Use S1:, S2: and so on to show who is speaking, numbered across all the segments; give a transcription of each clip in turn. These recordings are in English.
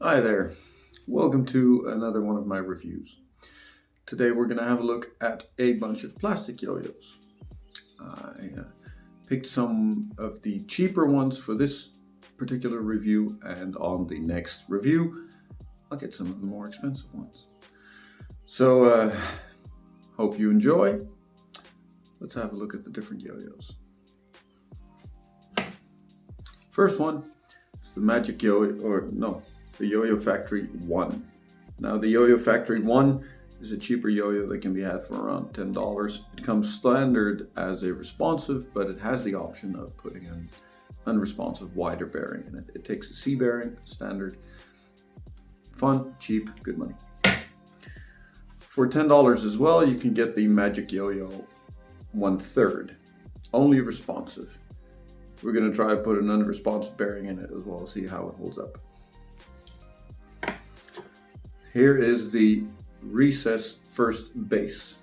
S1: Hi there, welcome to another one of my reviews. Today we're going to have a look at a bunch of plastic yo-yos. I picked some of the cheaper ones for this particular review, and on the next review I'll get some of the more expensive ones. So hope you enjoy. Let's have a look at the different yo-yos. First one is the MagicYoyo, the YoyoFactory One. Now the YoyoFactory One is a cheaper yo-yo that can be had for around $10. It comes standard as a responsive, but it has the option of putting an unresponsive wider bearing in it. It takes a C bearing, standard, fun, cheap, good money. For $10 as well, you can get the MagicYoyo Onethird, only responsive. We're going to try to put an unresponsive bearing in it as well, see how it holds up. Here is the Recess First Base.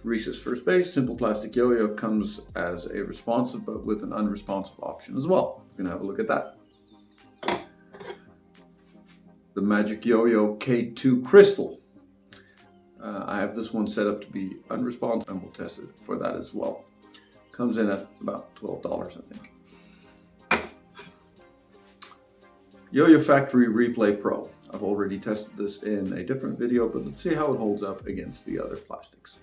S1: Recess First Base, simple plastic yo-yo, comes as a responsive but with an unresponsive option as well. We're going to have a look at that. The MagicYoyo K2 Crystal. I have this one set up to be unresponsive and we'll test it for that as well. Comes in at about $12, I think. YoyoFactory Replay Pro. I've already tested this in a different video, but let's see how it holds up against the other plastics.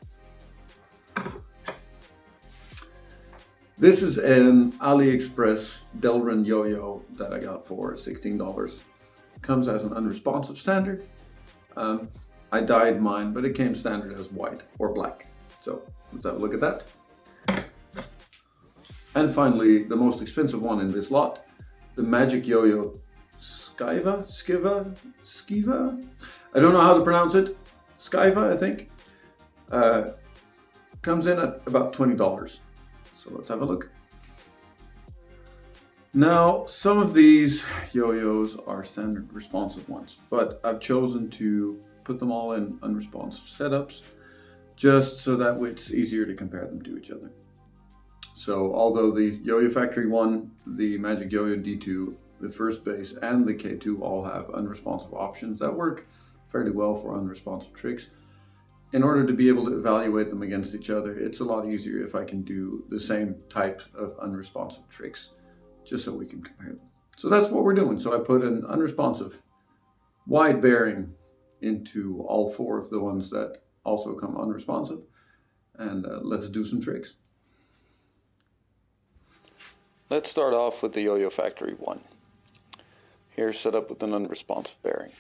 S1: This is an Aliexpress Delrin yo-yo that I got for $16. Comes as an unresponsive standard. I dyed mine, but it came standard as white or black. So let's have a look at that. And finally, the most expensive one in this lot, the MagicYoyo Skyva? I don't know how to pronounce it. Skyva, I think. Comes in at about $20. So let's have a look. Now, some of these yo-yos are standard responsive ones, but I've chosen to put them all in unresponsive setups just so that way it's easier to compare them to each other. So although the YoyoFactory One, the MagicYoyo D2, the First Base, and the K2 all have unresponsive options that work fairly well for unresponsive tricks. In order to be able to evaluate them against each other, it's a lot easier if I can do the same type of unresponsive tricks, just so we can compare them. So that's what we're doing. So I put an unresponsive wide bearing into all four of the ones that also come unresponsive, and let's do some tricks. Let's start off with the YoyoFactory One. Here set up with an unresponsive bearing.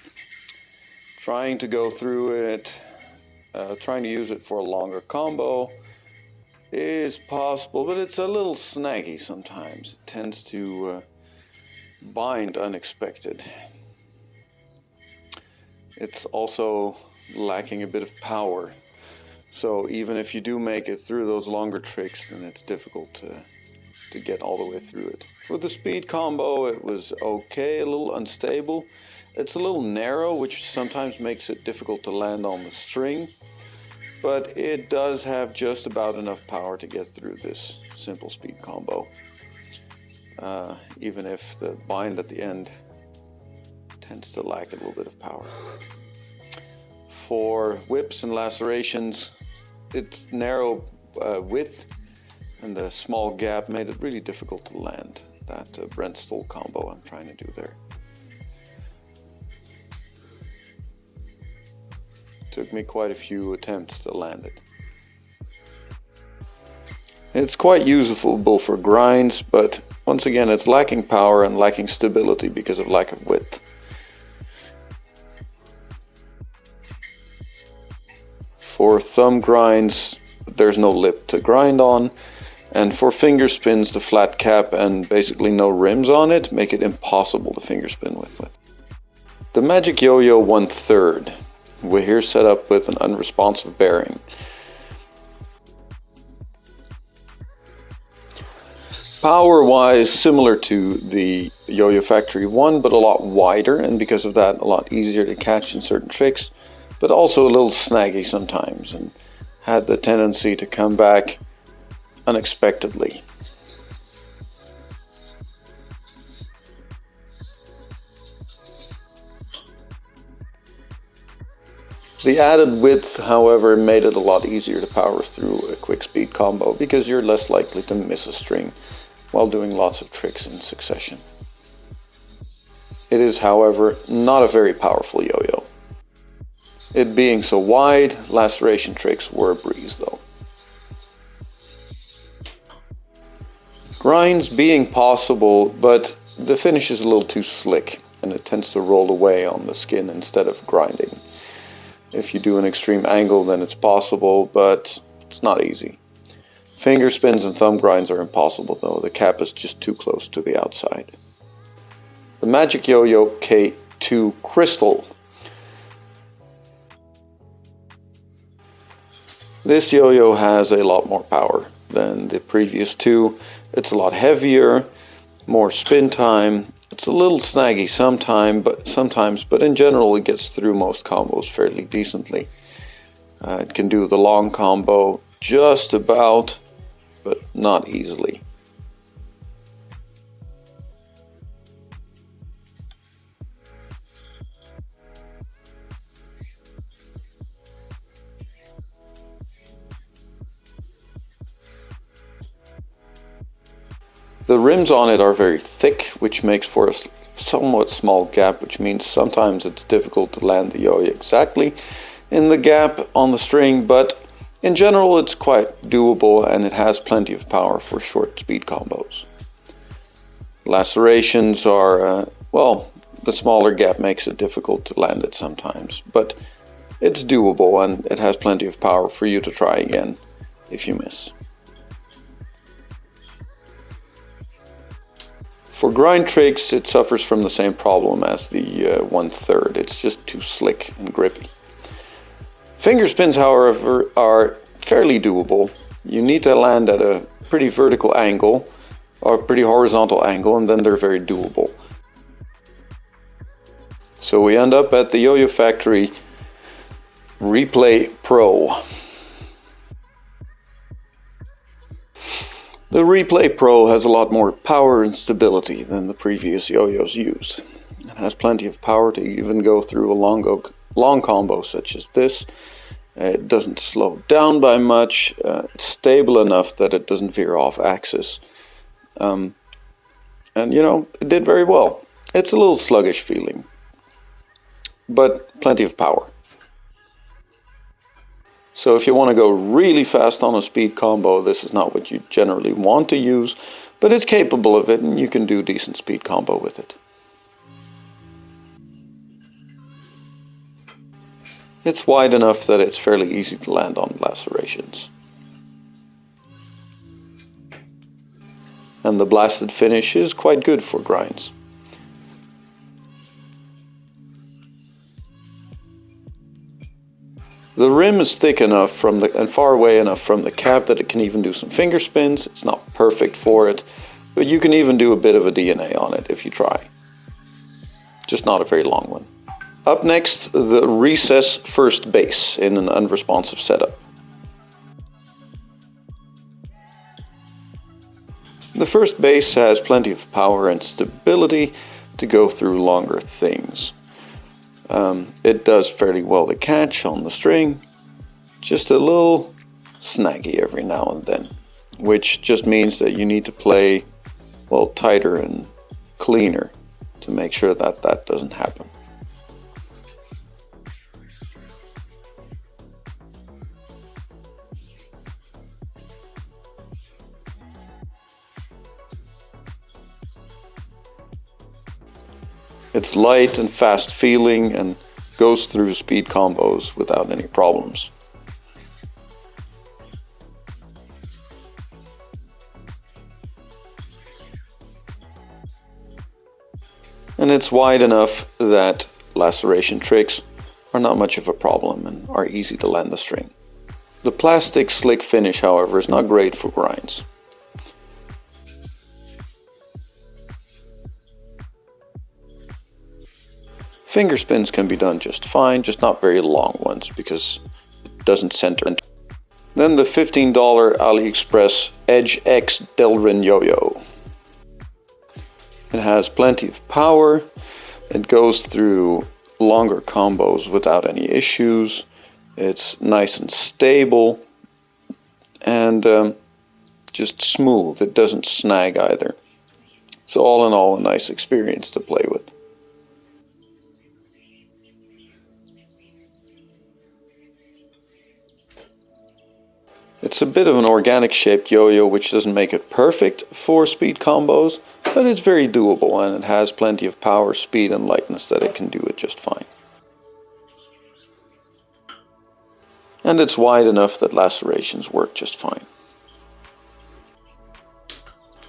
S1: Trying to go through it, trying to use it for a longer combo is possible, but it's a little snaggy sometimes. It tends to bind unexpected. It's also lacking a bit of power. So even if you do make it through those longer tricks, then it's difficult to get all the way through it. For the speed combo, it was okay, a little unstable. It's a little narrow, which sometimes makes it difficult to land on the string, but it does have just about enough power to get through this simple speed combo, even if the bind at the end tends to lack a little bit of power. For whips and lacerations, its narrow width and the small gap made it really difficult to land that Brent Stoll combo I'm trying to do there. Took me quite a few attempts to land it. It's quite useful for grinds, but once again it's lacking power and lacking stability because of lack of width. For thumb grinds, there's no lip to grind on. And for finger spins, the flat cap and basically no rims on it make it impossible to finger spin with. The MagicYoyo Onethird, we're here set up with an unresponsive bearing. Power-wise, similar to the YoyoFactory One, but a lot wider, and because of that, a lot easier to catch in certain tricks, but also a little snaggy sometimes, and had the tendency to come back unexpectedly.
S2: The added width, however, made it a lot easier to power through a quick speed combo because you're less likely to miss a string while doing lots of tricks in succession. It is, however, not a very powerful yo-yo. It being so wide, laceration tricks were a breeze though. Grinds being possible, but the finish is a little too slick and it tends to roll away on the skin instead of grinding. If you do an extreme angle, then it's possible, but it's not easy. Finger spins and thumb grinds are impossible though, the cap is just too close to the outside. The MagicYoyo K2 Crystal. This yo-yo has a lot more power than the previous two. It's a lot heavier, more spin time. It's a little snaggy sometimes, but in general it gets through most combos fairly decently. It can do the long combo just about, but not easily. The rims on it are very thick, which makes for a somewhat small gap, which means sometimes it's difficult to land the yo-yo exactly in the gap on the string, but in general it's quite doable and it has plenty of power for short speed combos. Lacerations are, well, the smaller gap makes it difficult to land it sometimes, but it's doable and it has plenty of power for you to try again if you miss. For grind tricks, it suffers from the same problem as the Onethird. It's just too slick and grippy. Finger spins, however, are fairly doable. You need to land at a pretty vertical angle, or a pretty horizontal angle, and then they're very doable. So we end up at the YoyoFactory Replay Pro. The Replay Pro has a lot more power and stability than the previous yo-yos used. It has plenty of power to even go through a long combo such as this. It doesn't slow down by much. It's stable enough that it doesn't veer off axis. And you know, it did very well. It's a little sluggish feeling, but plenty of power. So if you want to go really fast on a speed combo, this is not what you generally want to use, but it's capable of it and you can do decent speed combo with it. It's wide enough that it's fairly easy to land on lacerations. And the blasted finish is quite good for grinds. The rim is thick enough and far away enough from the cap that it can even do some finger spins. It's not perfect for it, but you can even do a bit of a DNA on it if you try. Just not a very long one. Up next, the recess first base in an unresponsive setup. The first base has plenty of power and stability to go through longer things. It does fairly well to catch on the string, just a little snaggy every now and then, which just means that you need to play, well, tighter and cleaner to make sure that that doesn't happen. It's light and fast feeling and goes through speed combos without any problems. And it's wide enough that laceration tricks are not much of a problem and are easy to land the string. The plastic slick finish, however, is not great for grinds. Finger spins can be done just fine, just not very long ones because it doesn't center. Then the $15 Aliexpress Edge X Delrin Yoyo. It has plenty of power, it goes through longer combos without any issues, It's nice and stable and just smooth. It doesn't snag either. So all in all, a nice experience to play with. It's a bit of an organic shaped yo-yo, which doesn't make it perfect for speed combos, but it's very doable and it has plenty of power, speed and lightness that it can do it just fine. And it's wide enough that lacerations work just fine.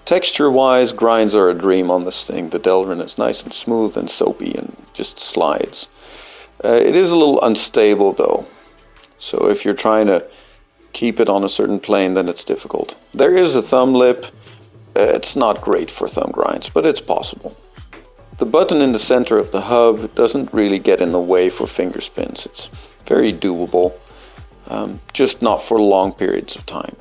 S2: Texture-wise, grinds are a dream on this thing. The Delrin is nice and smooth and soapy and just slides. It is a little unstable though, so if you're trying to keep it on a certain plane, then it's difficult. There is a thumb lip. It's not great for thumb grinds, but it's possible. The button in the center of the hub doesn't really get in the way for finger spins. It's very doable, just not for long periods of time.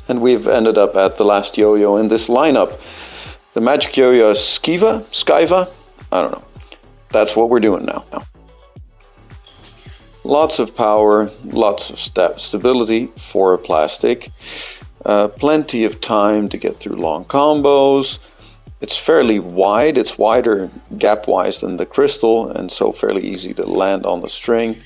S2: And we've ended up at the last yo-yo in this lineup. The MagicYoyo Skyva? I don't know. That's what we're doing now. Lots of power, lots of stability for a plastic. Plenty of time to get through long combos. It's fairly wide. It's wider gap-wise than the crystal, and so fairly easy to land on the string.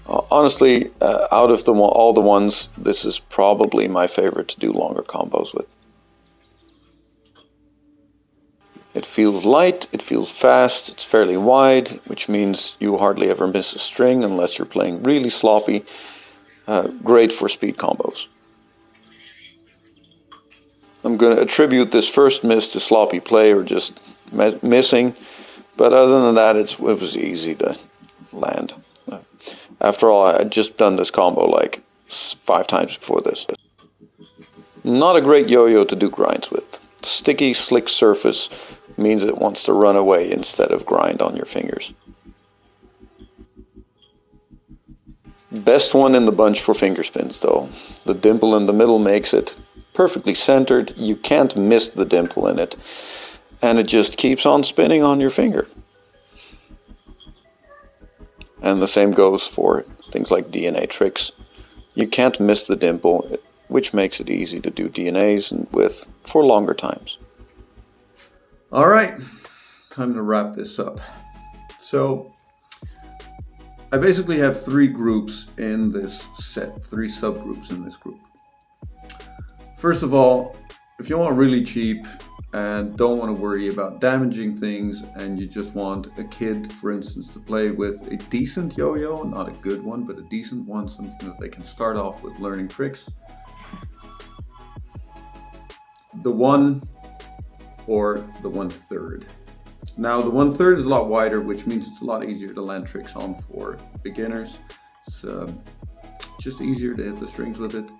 S2: Honestly, out of all the ones, this is probably my favorite to do longer combos with. It feels light, it feels fast, it's fairly wide, which means you hardly ever miss a string unless you're playing really sloppy. Great for speed combos. I'm going to attribute this first miss to sloppy play or just missing, but other than that, it was easy to land. After all, I had just done this combo like 5 times before this. Not a great yo-yo to do grinds with. Sticky, slick surface means it wants to run away instead of grind on your fingers. Best one in the bunch for finger spins though. The dimple in the middle makes it perfectly centered. You can't miss the dimple in it. And it just keeps on spinning on your finger. And the same goes for things like DNA tricks. You can't miss the dimple, which makes it easy to do DNAs with for longer times.
S1: All right, time to wrap this up. So I basically have 3 groups in this set, 3 subgroups in this group. First of all, if you want really cheap and don't want to worry about damaging things and you just want a kid, for instance, to play with a decent yo-yo, not a good one, but a decent one, something that they can start off with learning tricks, the One or the 1/3. Now the 1/3 is a lot wider, which means it's a lot easier to land tricks on for beginners. It's just easier to hit the strings with it.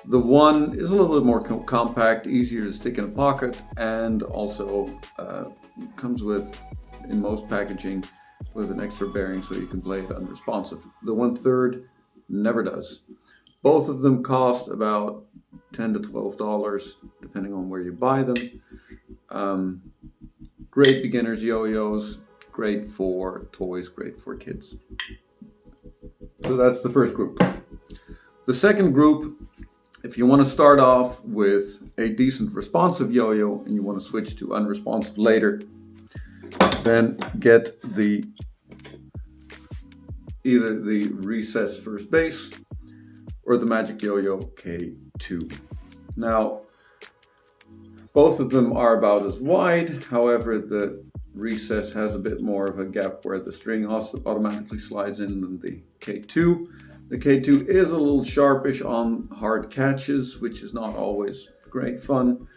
S1: The One is a little bit more compact, easier to stick in a pocket, and also comes with, in most packaging, with an extra bearing so you can play it unresponsive. The 1/3 never does. Both of them cost about $10 to $12, depending on where you buy them. Great beginners yo-yos, great for toys, great for kids. So that's the first group. The second group, if you want to start off with a decent responsive yo-yo and you want to switch to unresponsive later, then get either the Recess First Base or the MagicYoyo K2. Now, both of them are about as wide, however the Recess has a bit more of a gap where the string also automatically slides in than the K2. The K2 is a little sharpish on hard catches, which is not always great fun.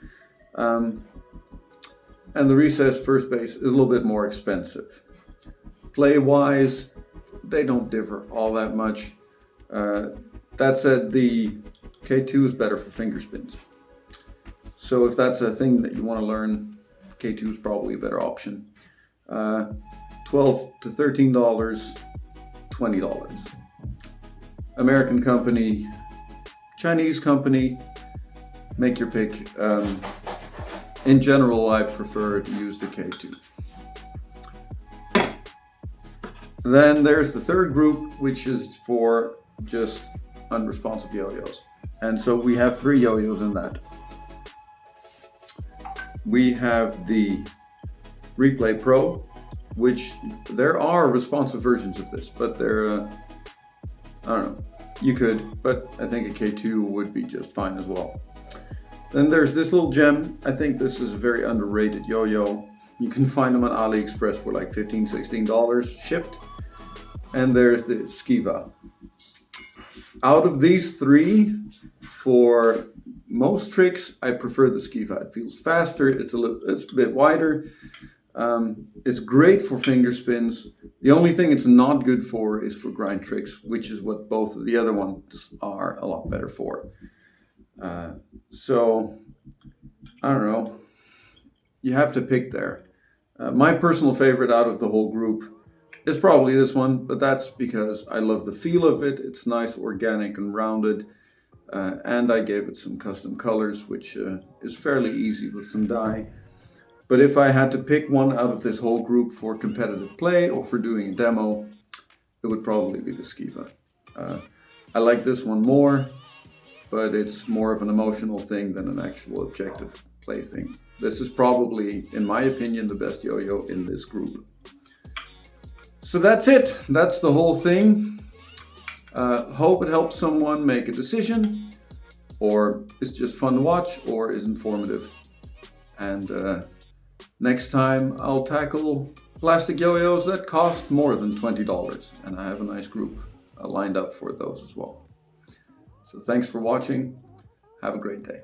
S1: And the Recess First Base is a little bit more expensive. Play-wise, they don't differ all that much. That said, the K2 is better for finger spins. So if that's a thing that you want to learn, K2 is probably a better option. $12 to $13, $20. American company, Chinese company, make your pick. In general, I prefer to use the K2. Then there's the third group, which is for just unresponsive yo-yos. And so we have 3 yo-yos in that. We have the Replay Pro, which there are responsive versions of this, but they're, I don't know, you could, but I think a K2 would be just fine as well. Then there's this little gem. I think this is a very underrated yo-yo. You can find them on Aliexpress for like $15, $16 shipped. And there's the Skyva. Out of these 3, for most tricks, I prefer the Skyva. It feels faster, it's a bit wider. It's great for finger spins. The only thing it's not good for is for grind tricks, which is what both of the other ones are a lot better for. So, I don't know. You have to pick there. My personal favorite out of the whole group is probably this one, but that's because I love the feel of it. It's nice, organic, and rounded. And I gave it some custom colors, which is fairly easy with some dye. But if I had to pick one out of this whole group for competitive play or for doing a demo, it would probably be the Skyva. I like this one more, but it's more of an emotional thing than an actual objective play thing. This is probably, in my opinion, the best yo-yo in this group. So that's it. That's the whole thing. Hope it helps someone make a decision, or it's just fun to watch, or is informative. And next time I'll tackle plastic yo-yos that cost more than $20, and I have a nice group lined up for those as well. So thanks for watching. Have a great day.